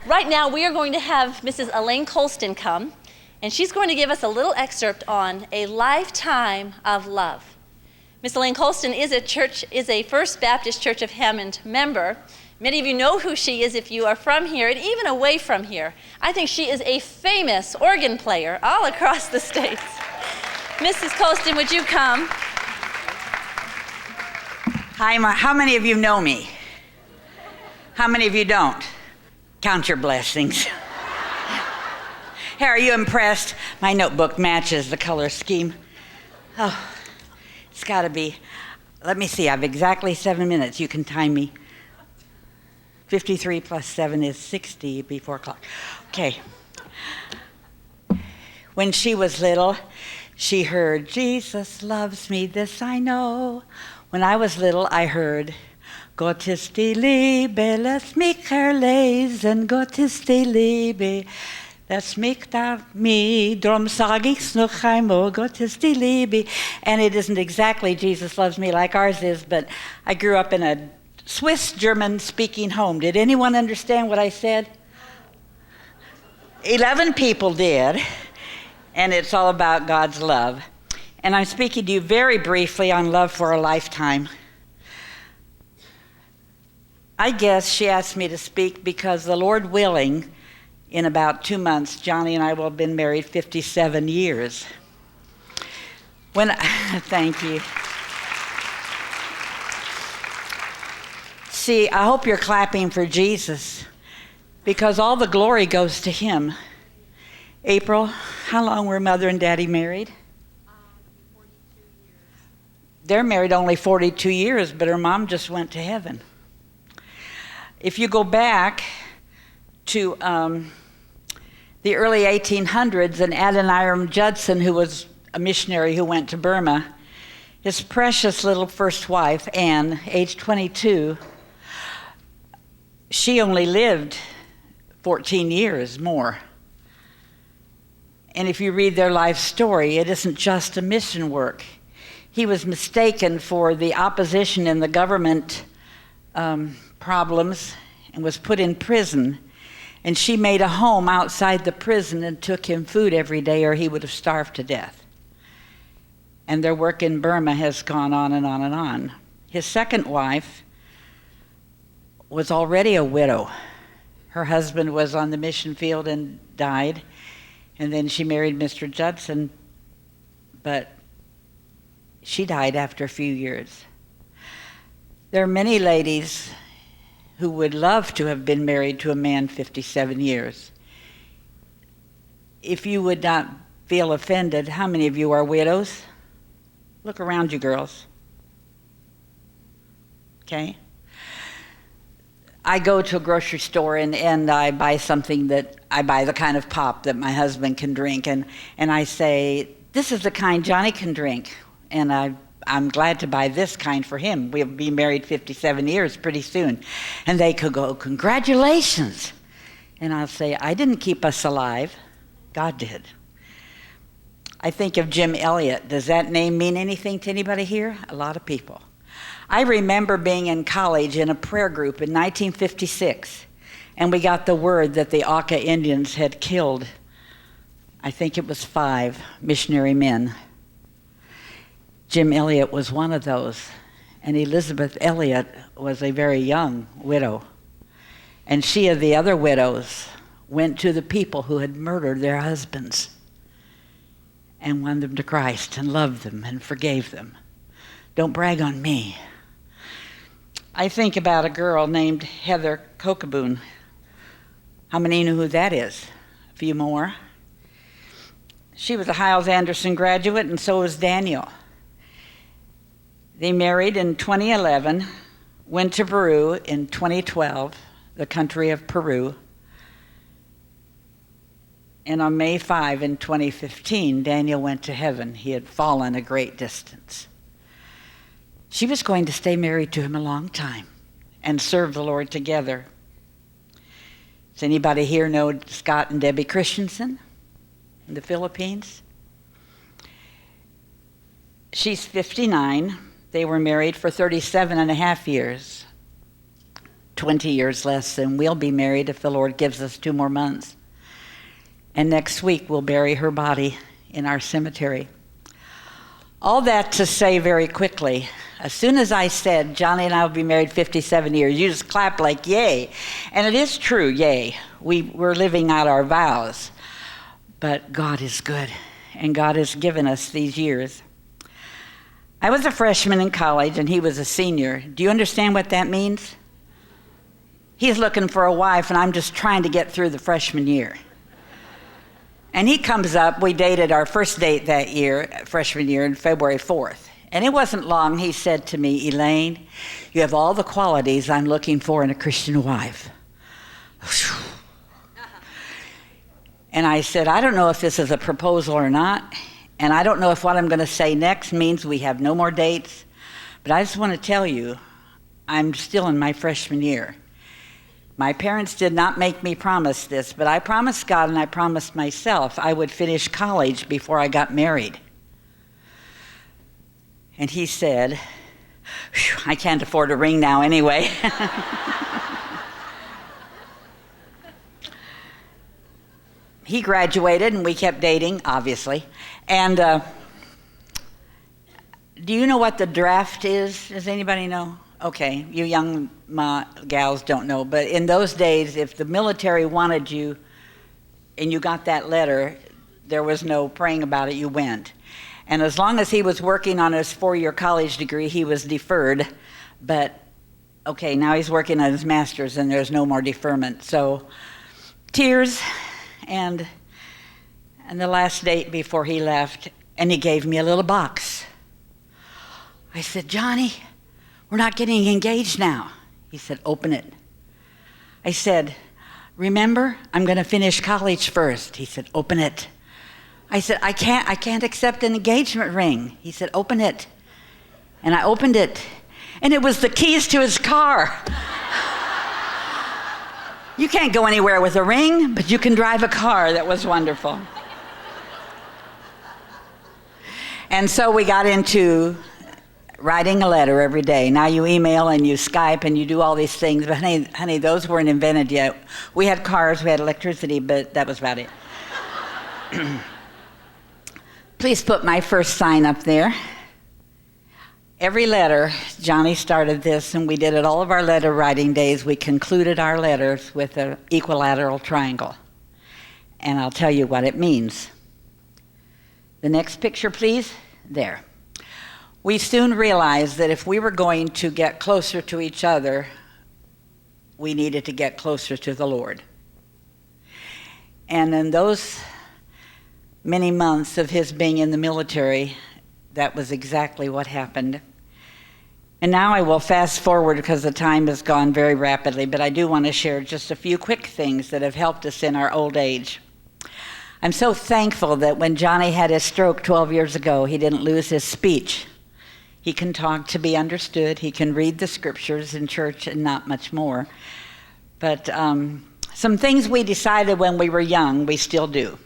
Right now, we are going to have Mrs. Elaine Colston come, and she's going to give us a little excerpt on a lifetime of love. Miss Elaine Colston is a First Baptist Church of Hammond member. Many of you know who she is if you are from here, and even away from here. I think she is a famous organ player all across the states. Mrs. Colston, would you come? Hi, how many of you know me? How many of you don't? Count your blessings. Hey, are you impressed? My notebook matches the color scheme. Oh, it's got to be. Let me see, I have exactly 7 minutes. You can time me. 53 plus 7 is 60 before o'clock. Okay. When she was little, she heard, Jesus loves me, this I know. When I was little, I heard, Gott ist die Liebe, lass mich erlesen, Gott ist die Liebe, lass mich da mi, drum sag ich's noch einmal, Gott ist die Liebe. And it isn't exactly Jesus loves me like ours is, but I grew up in a Swiss German speaking home. Did anyone understand what I said? 11 people did, and it's all about God's love. And I'm speaking to you very briefly on love for a lifetime. I guess she asked me to speak because the Lord willing, in about 2 months, Johnny and I will have been married 57 years. Thank you. See, I hope you're clapping for Jesus because all the glory goes to him. April, how long were Mother and Daddy married? 42 years. They're married only 42 years, but her mom just went to heaven. If you go back to the early 1800s, and Adoniram Judson, who was a missionary who went to Burma, his precious little first wife, Anne, age 22, she only lived 14 years more. And if you read their life story, it isn't just a mission work. He was mistaken for the opposition in the government problems and was put in prison. And she made a home outside the prison and took him food every day or he would have starved to death. And their work in Burma has gone on and on and on. His second wife was already a widow. Her husband was on the mission field and died. And then she married Mr. Judson, but she died after a few years. There are many ladies who would love to have been married to a man 57 years. If you would not feel offended, how many of you are widows? Look around you, girls. Okay? I go to a grocery store and I buy something I buy the kind of pop that my husband can drink. And I say, this is the kind Johnny can drink. And I'm glad to buy this kind for him. We'll be married 57 years pretty soon. And they could go, congratulations. And I'll say, I didn't keep us alive. God did. I think of Jim Elliot. Does that name mean anything to anybody here? A lot of people. I remember being in college in a prayer group in 1956, and we got the word that the Auca Indians had killed, I think it was 5 missionary men. Jim Elliot was one of those, and Elizabeth Elliot was a very young widow. And she of the other widows went to the people who had murdered their husbands and won them to Christ and loved them and forgave them. Don't brag on me. I think about a girl named Heather Kokaboon. How many know who that is? A few more. She was a Hyles-Anderson graduate, and so was Daniel. They married in 2011, went to Peru in 2012, the country of Peru. And on May 5 in 2015, Daniel went to heaven. He had fallen a great distance. She was going to stay married to him a long time and serve the Lord together. Does anybody here know Scott and Debbie Christensen in the Philippines? She's 59. They were married for 37 and a half years. 20 years less than we'll be married if the Lord gives us 2 more months. And next week we'll bury her body in our cemetery. All that to say very quickly, as soon as I said Johnny and I will be married 57 years, you just clapped like yay. And it is true, yay. We're living out our vows. But God is good, and God has given us these years. I was a freshman in college, and he was a senior. Do you understand what that means? He's looking for a wife, and I'm just trying to get through the freshman year. And he comes up, we dated our first date that year, freshman year, on February 4th. And it wasn't long, he said to me, Elaine, you have all the qualities I'm looking for in a Christian wife. And I said, I don't know if this is a proposal or not, and I don't know if what I'm going to say next means we have no more dates, but I just want to tell you, I'm still in my freshman year. My parents did not make me promise this, but I promised God and I promised myself I would finish college before I got married. And he said, I can't afford a ring now anyway. He graduated and we kept dating, obviously. And do you know what the draft is? Does anybody know? Okay, you young gals don't know, but in those days, if the military wanted you and you got that letter, there was no praying about it, you went. And as long as he was working on his 4-year college degree, he was deferred. But, okay, now he's working on his master's and there's no more deferment. So, tears and the last date before he left, and he gave me a little box. I said, Johnny, we're not getting engaged now. He said, open it. I said, remember, I'm going to finish college first. He said, open it. I said, I can't accept an engagement ring. He said, open it. And I opened it, and it was the keys to his car. You can't go anywhere with a ring, but you can drive a car. That was wonderful. And so we got into writing a letter every day. Now you email and you Skype and you do all these things, but honey, those weren't invented yet. We had cars, we had electricity, but that was about it. Please put my first sign up there. Every letter, Johnny started this, and we did it all of our letter writing days. We concluded our letters with an equilateral triangle. And I'll tell you what it means. The next picture, please. There. We soon realized that if we were going to get closer to each other, we needed to get closer to the Lord. And in those many months of his being in the military, that was exactly what happened. And now I will fast forward because the time has gone very rapidly, but I do want to share just a few quick things that have helped us in our old age. I'm so thankful that when Johnny had his stroke 12 years ago, he didn't lose his speech. He can talk to be understood. He can read the scriptures in church and not much more. But some things we decided when we were young, we still do.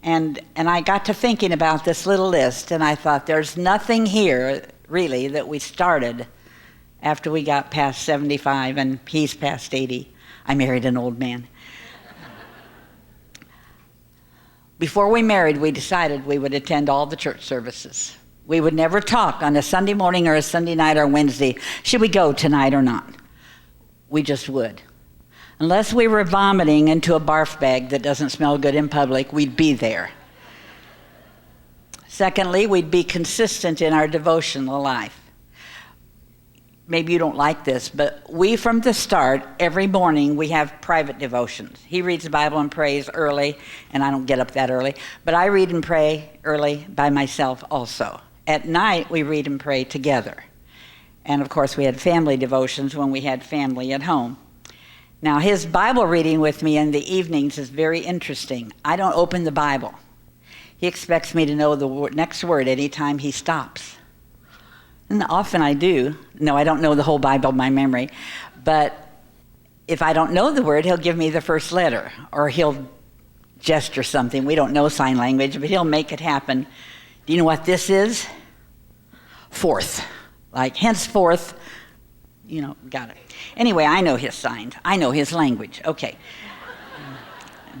And I got to thinking about this little list, and I thought there's nothing here, really, that we started after we got past 75, and he's past 80. I married an old man. Before we married, we decided we would attend all the church services. We would never talk on a Sunday morning or a Sunday night or Wednesday, should we go tonight or not? We just would. Unless we were vomiting into a barf bag that doesn't smell good in public, we'd be there. Secondly, we'd be consistent in our devotional life. Maybe you don't like this, but we from the start, every morning, we have private devotions. He reads the Bible and prays early, and I don't get up that early, but I read and pray early by myself also. At night, we read and pray together. And of course, we had family devotions when we had family at home. Now, his Bible reading with me in the evenings is very interesting. I don't open the Bible. He expects me to know the next word anytime he stops. And often I do. No, I don't know the whole Bible by memory. But if I don't know the word, he'll give me the first letter, or he'll gesture something. We don't know sign language, but he'll make it happen. Do you know what this is? Fourth. Like, henceforth, Got it. Anyway, I know his signs. I know his language. Okay.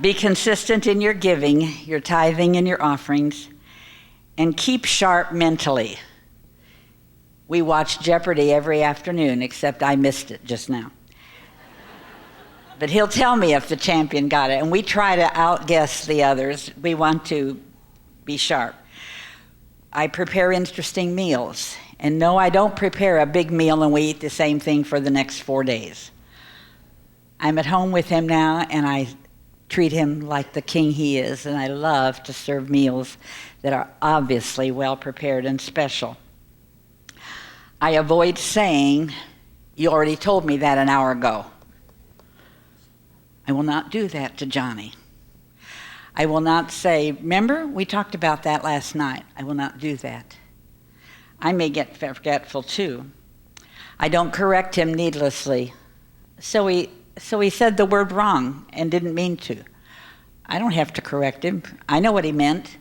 Be consistent in your giving, your tithing, and your offerings, and keep sharp mentally. We watch Jeopardy every afternoon, except I missed it just now. But he'll tell me if the champion got it, and we try to outguess the others. We want to be sharp. I prepare interesting meals. And no, I don't prepare a big meal and we eat the same thing for the next 4 days. I'm at home with him now, and I treat him like the king he is, and I love to serve meals that are obviously well prepared and special. I avoid saying, "You already told me that an hour ago." I will not do that to Johnny. I will not say, "Remember, we talked about that last night." I will not do that. I may get forgetful too. I don't correct him needlessly. So he said the word wrong and didn't mean to. I don't have to correct him. I know what he meant,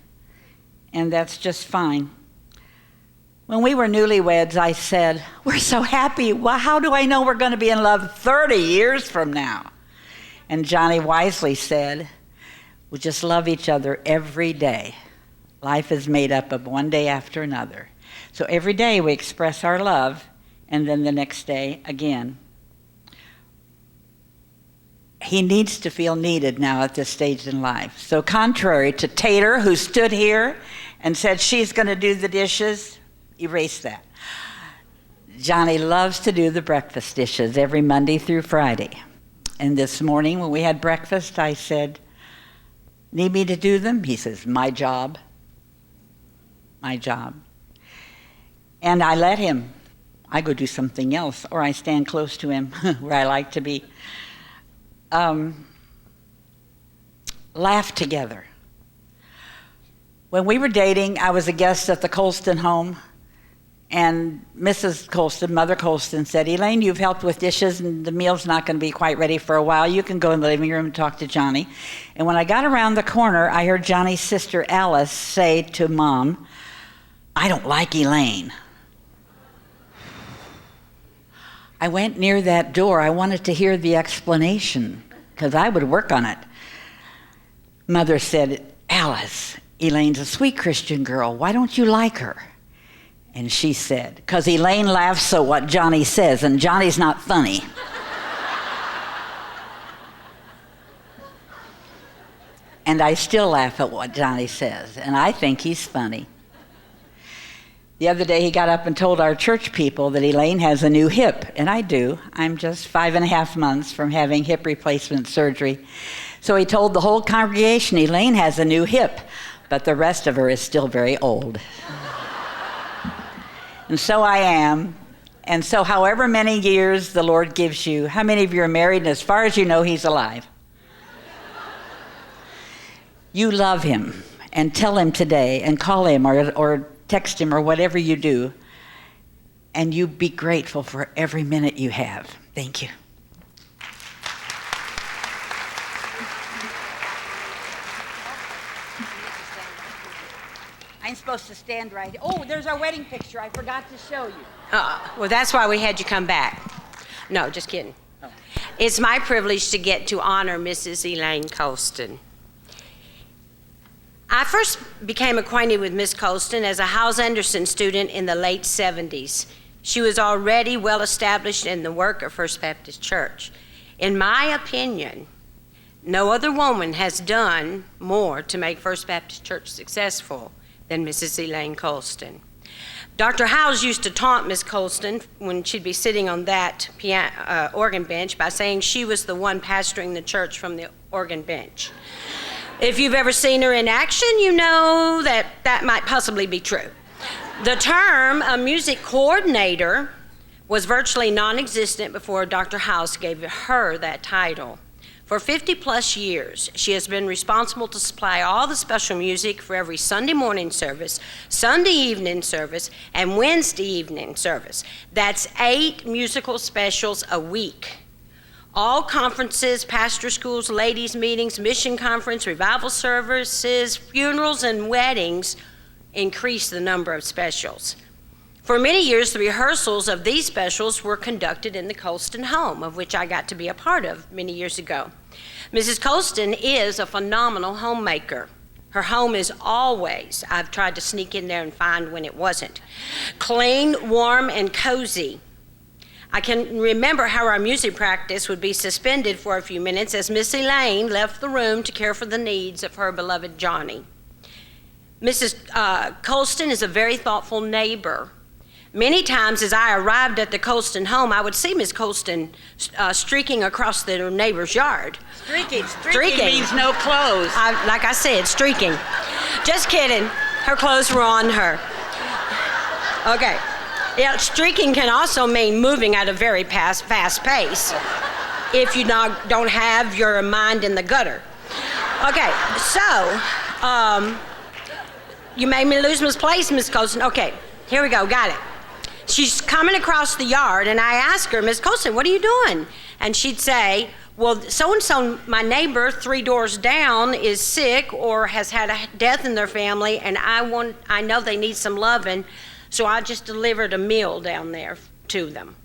and that's just fine. When we were newlyweds, I said, "We're so happy. Well, how do I know we're going to be in love 30 years from now?" And Johnny wisely said, "We just love each other every day. Life is made up of one day after another. So every day we express our love, and then the next day again." He needs to feel needed now at this stage in life. So contrary to Tater, who stood here and said she's going to do the dishes, erase that. Johnny loves to do the breakfast dishes every Monday through Friday. And this morning when we had breakfast, I said, "Need me to do them?" He says, "My job. My job." And I let him. I go do something else, or I stand close to him where I like to be. Laugh together. When we were dating, I was a guest at the Colston home, and Mrs. Colston, Mother Colston, said, "Elaine, you've helped with dishes, and the meal's not going to be quite ready for a while. You can go in the living room and talk to Johnny." And when I got around the corner, I heard Johnny's sister Alice say to Mom, "I don't like Elaine." I went near that door. I wanted to hear the explanation, because I would work on it. Mother said, "Alice, Elaine's a sweet Christian girl. Why don't you like her?" And she said, "Because Elaine laughs at what Johnny says, and Johnny's not funny." And I still laugh at what Johnny says, and I think he's funny. The other day he got up and told our church people that Elaine has a new hip, and I do. I'm just 5.5 months from having hip replacement surgery. So he told the whole congregation, "Elaine has a new hip, but the rest of her is still very old." And so I am. And so however many years the Lord gives you, how many of you are married, and as far as you know, he's alive? You love him, and tell him today, and call him, or text him, or whatever you do, and you be grateful for every minute you have. Thank you. I'm supposed to stand right here. Oh, there's our wedding picture. I forgot to show you. Well, that's why we had you come back. No, just kidding. Oh. It's my privilege to get to honor Mrs. Elaine Colston. I first became acquainted with Miss Colston as a Howes Anderson student in the late 70s. She was already well established in the work of First Baptist Church. In my opinion, no other woman has done more to make First Baptist Church successful than Mrs. Elaine Colston. Dr. Howes used to taunt Miss Colston when she'd be sitting on that organ bench by saying she was the one pastoring the church from the organ bench. If you've ever seen her in action, you know that that might possibly be true. The term a music coordinator was virtually non-existent before Dr. Howes gave her that title. For 50 plus years, she has been responsible to supply all the special music for every Sunday morning service, Sunday evening service, and Wednesday evening service. That's 8 musical specials a week. All conferences, pastor schools, ladies' meetings, mission conference, revival services, funerals, and weddings increase the number of specials. For many years, the rehearsals of these specials were conducted in the Colston home, of which I got to be a part of many years ago. Mrs. Colston is a phenomenal homemaker. Her home is always, I've tried to sneak in there and find when it wasn't, clean, warm, and cozy. I can remember how our music practice would be suspended for a few minutes as Miss Elaine left the room to care for the needs of her beloved Johnny. Mrs. Colston is a very thoughtful neighbor. Many times as I arrived at the Colston home, I would see Miss Colston streaking across the neighbor's yard. Streaking means no clothes. Like I said, streaking. Just kidding. Her clothes were on her. Okay. Yeah, streaking can also mean moving at a very fast pace if you don't have your mind in the gutter. Okay, so you made me lose my place, Miss Colston. Okay, here we go, got it. She's coming across the yard, and I asked her, Miss Colston, what are you doing? And she'd say, well, so-and-so, my neighbor 3 doors down is sick or has had a death in their family, and I know they need some loving, so I just delivered a meal down there to them.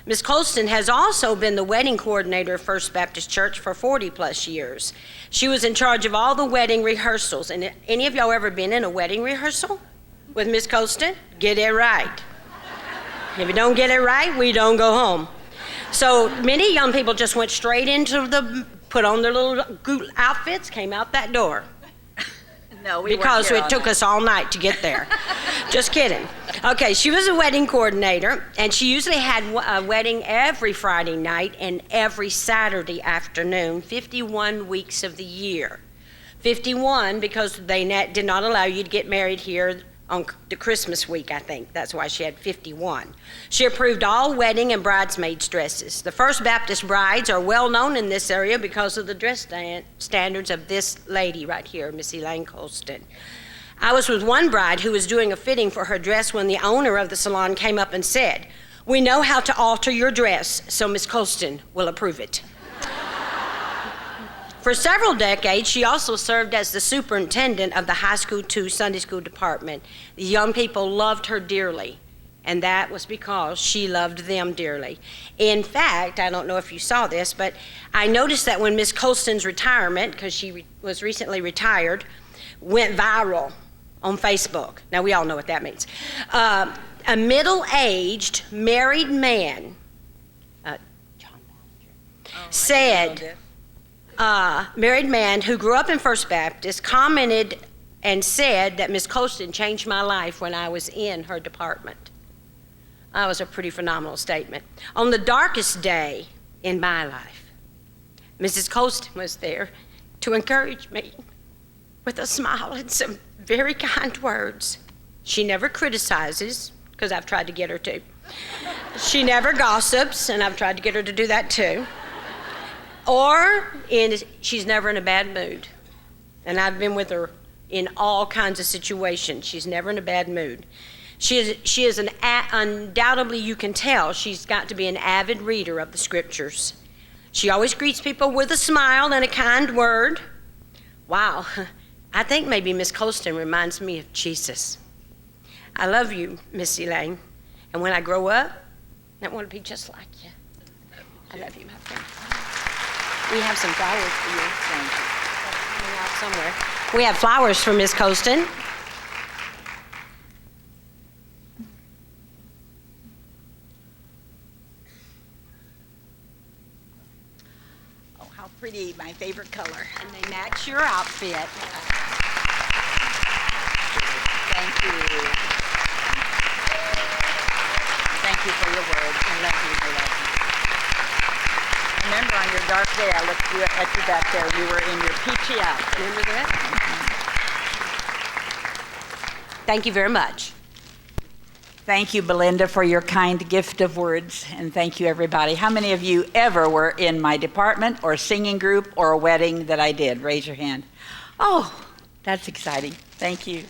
Miss Colston has also been the wedding coordinator of First Baptist Church for 40 plus years. She was in charge of all the wedding rehearsals. And any of y'all ever been in a wedding rehearsal with Miss Colston? Get it right. If you don't get it right, we don't go home. So many young people just went straight into put on their little outfits, came out that door. No, we because weren't it took us all night to get there. Just kidding. Okay, she was a wedding coordinator, and she usually had a wedding every Friday night and every Saturday afternoon, 51 weeks of the year. 51 because they did not allow you to get married here on the Christmas week, I think. That's why she had 51. She approved all wedding and bridesmaids' dresses. The First Baptist brides are well known in this area because of the dress standards of this lady right here, Miss Elaine Colston. I was with one bride who was doing a fitting for her dress when the owner of the salon came up and said, "We know how to alter your dress, so Miss Colston will approve it." For several decades, she also served as the superintendent of the high school to Sunday school department. The young people loved her dearly, and that was because she loved them dearly. In fact, I don't know if you saw this, but I noticed that when Miss Colston's retirement, because she was recently retired, went viral on Facebook. Now, we all know what that means. A middle-aged married man, said, married man who grew up in First Baptist commented and said that Miss Colston changed my life when I was in her department. That was a pretty phenomenal statement. On the darkest day in my life, Mrs. Colston was there to encourage me with a smile and some very kind words. She never criticizes, because I've tried to get her to. She never gossips, and I've tried to get her to do that too. She's never in a bad mood. And I've been with her in all kinds of situations. She's never in a bad mood. She is undoubtedly, you can tell, she's got to be an avid reader of the scriptures. She always greets people with a smile and a kind word. Wow, I think maybe Miss Colston reminds me of Jesus. I love you, Miss Elaine. And when I grow up, I want to be just like you. I love you, my friend. We have some flowers for you. Thank you. Hanging out somewhere. We have flowers for Miss Colston. Oh, how pretty, my favorite color. And they match your outfit. Thank you. Thank you for your words. I love you. I love you. Remember, on your dark day, I looked at you back there. You were in your peachy outfit. Remember that? Thank you very much. Thank you, Belinda, for your kind gift of words, and thank you, everybody. How many of you ever were in my department or singing group or a wedding that I did? Raise your hand. Oh, that's exciting. Thank you.